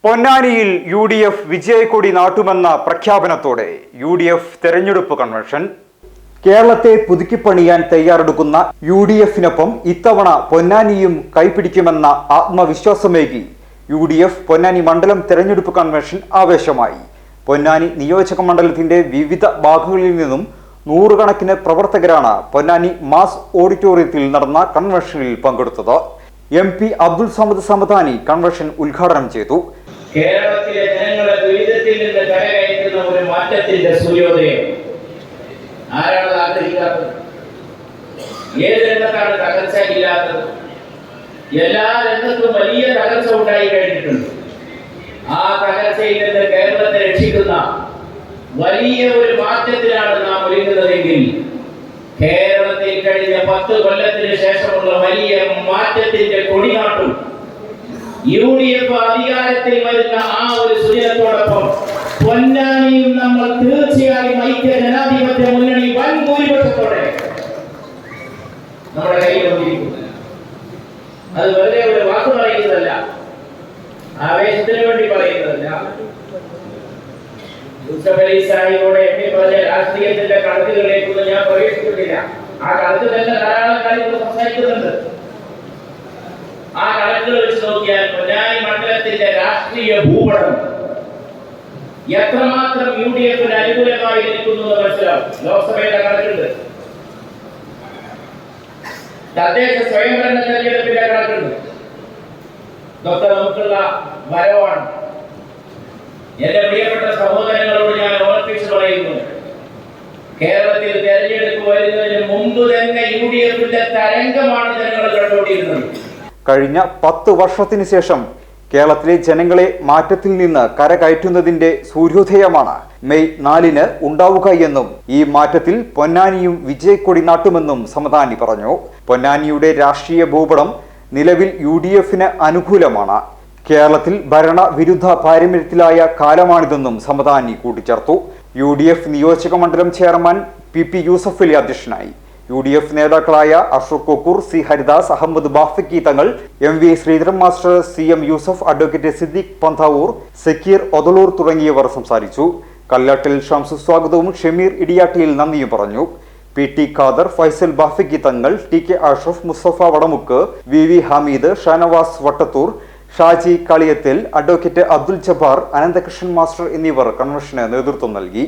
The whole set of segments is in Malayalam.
പൊന്നാനിയിൽ UDF വിജയക്കൊടി നാട്ടുമെന്ന പ്രഖ്യാപനത്തോടെ UDF തെരഞ്ഞെടുപ്പ് കൺവെൻഷൻ. കേരളത്തെ പുതുക്കിപ്പണിയാൻ തയ്യാറെടുക്കുന്ന UDFിനൊപ്പം ഇത്തവണ പൊന്നാനിയും കൈപിടിക്കുമെന്ന ആത്മവിശ്വാസമേകി UDF പൊന്നാനി മണ്ഡലം തെരഞ്ഞെടുപ്പ് കൺവെൻഷൻ ആവേശമായി. പൊന്നാനി നിയോജക മണ്ഡലത്തിന്റെ വിവിധ ഭാഗങ്ങളിൽ നിന്നും നൂറുകണക്കിന് പ്രവർത്തകരാണ് പൊന്നാനി മാസ് ഓഡിറ്റോറിയത്തിൽ നടന്ന കൺവെൻഷനിൽ പങ്കെടുത്തത്. MP അബ്ദുൾ സമദ് സമദാനി കൺവെൻഷൻ ഉദ്ഘാടനം ചെയ്തു. കേരളത്തിലെ ജനങ്ങളെ ദുരിതത്തിൽ നിന്ന് കരകയറ്റുന്ന ഒരു മാറ്റത്തിന്റെ സൂര്യോദയം ആരാണ് ആഗ്രഹിക്കാത്തത്? ഏത് രംഗത്താണ് തകർച്ച ഇല്ലാത്തത്? എല്ലാ രംഗത്തും വലിയ തകർച്ച ഉണ്ടായി കഴിഞ്ഞിട്ടുണ്ട്. ആ തകർച്ചയിൽ നിന്ന് കേരളത്തെ രക്ഷിക്കുന്ന വലിയ ഒരു മാറ്റത്തിലാണ് നാം ഒരുങ്ങുന്നതെങ്കിൽ കേരളത്തിൽ കഴിഞ്ഞ 10 കൊല്ലത്തിന് ശേഷമുള്ള വലിയ മാറ്റത്തിന്റെ കൊടിനാട്ടും UDF അധികാരത്തിൽ വരുന്ന ആ ഒരു സുദിനത്തോടൊപ്പം പൊന്നാനിയും നമ്മൾ തീർച്ചയായും ഐക്യ ജനാധിപത്യ മുന്നണി വൻ ഭൂരിപക്ഷത്തോടെ നമ്മുടെ കയ്യിൽ വന്നിരിക്കുന്നു. അത് വെറുതെ ഒരു വാക്ക് പറയുന്നതല്ല, ആവേശത്തിന് വേണ്ടി പറയുന്നതല്ല. സാഹിബോടെ MP പറഞ്ഞ രാഷ്ട്രീയത്തിന്റെ കണക്കുകളിലേക്കൊന്നും ഞാൻ പ്രവേശിക്കുന്നില്ല. ആ കണക്ക് തന്നെ ധാരാളം കാര്യങ്ങൾ സംസാരിക്കുന്നുണ്ട്. ആ കണക്കുകൾ വെച്ച് നോക്കിയാൽ പൊന്നാനി മണ്ഡലത്തിന്റെ രാഷ്ട്രീയ ഭൂപടം എത്രമാത്രം UDFിന് അനുകൂലമായി ഇരിക്കുന്നു എന്ന് മനസ്സിലാവും. ലോക്സഭയുടെ കണക്കുണ്ട്, തദ്ദേശ സ്വയംഭരണ തെരഞ്ഞെടുപ്പിന്റെ കണക്കുണ്ട്. ഇതൊക്കെ നമുക്കുള്ള വരവാണ്. എന്റെ പ്രിയപ്പെട്ട സഹോദരങ്ങളോട് ഞാൻ ഓർമ്മിച്ചു പറയുന്നു, കേരളത്തിൽ തെരഞ്ഞെടുപ്പ് വരുന്നതിന് മുമ്പ് തന്നെ UDFിന്റെ തരംഗമാണ് ജനങ്ങൾ കണ്ടുകൊണ്ടിരുന്നത്. കഴിഞ്ഞ 10 വർഷത്തിന് ശേഷം കേരളത്തിലെ ജനങ്ങളെ മാറ്റത്തിൽ നിന്ന് കരകയറ്റുന്നതിന്റെ സൂര്യോദയമാണ് മെയ് 4-ന് ഉണ്ടാവുക എന്നും ഈ മാറ്റത്തിൽ പൊന്നാനിയും വിജയക്കൊടി നാട്ടുമെന്നും സമദാനി പറഞ്ഞു. പൊന്നാനിയുടെ രാഷ്ട്രീയ ഭൂപടം നിലവിൽ UDFിന് അനുകൂലമാണ്. കേരളത്തിൽ ഭരണവിരുദ്ധ പാരമ്പര്യത്തിലായ കാലമാണിതെന്നും സമദാനി കൂട്ടിച്ചേർത്തു. UDF നിയോജക മണ്ഡലം ചെയർമാൻ PP യൂസഫ് അലി അധ്യക്ഷനായി. UDF നേതാക്കളായ Ashraf Kokkur, C Haridas, Ahmed Bafakhi Thangal, MV Sreedharan master, CM Yusuf, advocate Siddique Panthavoor, Zakir Othaloor തുടങ്ങിയവർ സംസാരിച്ചു. കല്ലാട്ടിൽ ഷംസു സ്വാഗതവും ഷമീർ ഇടിയാട്ടിയിൽ നന്ദിയും പറഞ്ഞു. PT Khader, Faisal Bafakhi Thangal, TK Ashraf, Musthafa Vadamukku, VV Hameed, Shanavas Vattathur, Shaji Kaliyathil, advocate Abdul Jabbar, Ananthakrishnan master എന്നിവർ കൺവെൻഷന് നേതൃത്വം നൽകി.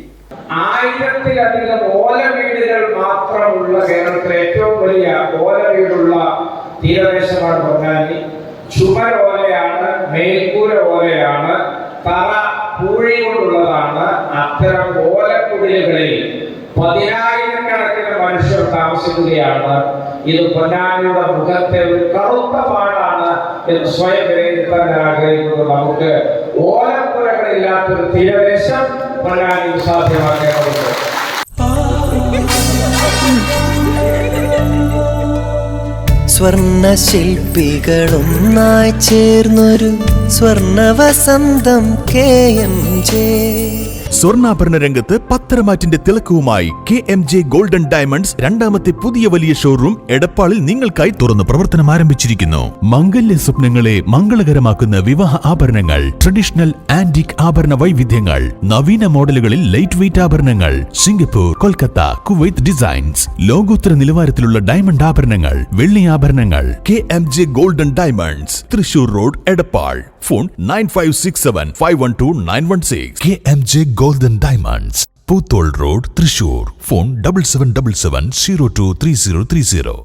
1000-ലധികം ഓല വീടുകൾ മാത്രമുള്ള കേരളത്തിലെ ഏറ്റവും വലിയ ഓല വീടുള്ള തീരദേശമാണ് പൊന്നാനി. ചുമർ ഓലയാണ്, മേൽക്കൂര ഓലയാണ്, തറ പൂഴി കൊണ്ടുള്ളതാണ്. അത്തരം ഓലക്കുടിലുകളിൽ 10,000-കണക്കിന് മനുഷ്യർ താമസിക്കുകയാണ്. ഇത് പൊന്നാനിയുടെ മുഖത്തെ ഒരു കറുത്ത പാടാണ് എന്ന് സ്വയം വിലയിരുത്താൻ ആഗ്രഹിക്കുന്നത്. നമുക്ക് ഓലപ്പുരകളില്ലാത്തൊരു തീരദേശം പൊന്നാനിയിൽ സാധ്യമാക്കേണ്ടതുണ്ട്. സ്വർണ്ണ ശില്പികളൊന്നായി ചേർന്നൊരു സ്വർണ്ണ വസന്തം KMJ. സ്വർണ്ണാഭരണ രംഗത്ത് പത്തരമാറ്റിന്റെ തിളക്കവുമായി KMJ ഗോൾഡൻ ഡയമണ്ട്സ് രണ്ടാമത്തെ പുതിയ വലിയ ഷോറൂം എടപ്പാളിൽ നിങ്ങൾക്കായി തുറന്ന് പ്രവർത്തനം ആരംഭിച്ചിരിക്കുന്നു. മംഗല്യ സ്വപ്നങ്ങളെ മംഗളകരമാക്കുന്ന വിവാഹ ആഭരണങ്ങൾ, ട്രഡീഷണൽ ആന്റിക് ആഭരണ വൈവിധ്യങ്ങൾ, നവീന മോഡലുകളിൽ ലൈറ്റ് വെയ്റ്റ് ആഭരണങ്ങൾ, സിംഗപ്പൂർ, കൊൽക്കത്ത, കുവൈത്ത് ഡിസൈൻസ്, ലോകോത്തര നിലവാരത്തിലുള്ള ഡയമണ്ട് ആഭരണങ്ങൾ, വെള്ളി ആഭരണങ്ങൾ. KMJ golden diamonds, Thrissur road, Edappal. Phone 9567512916. KMJ golden diamonds, Poothole road, Thrissur. Phone 7777023030.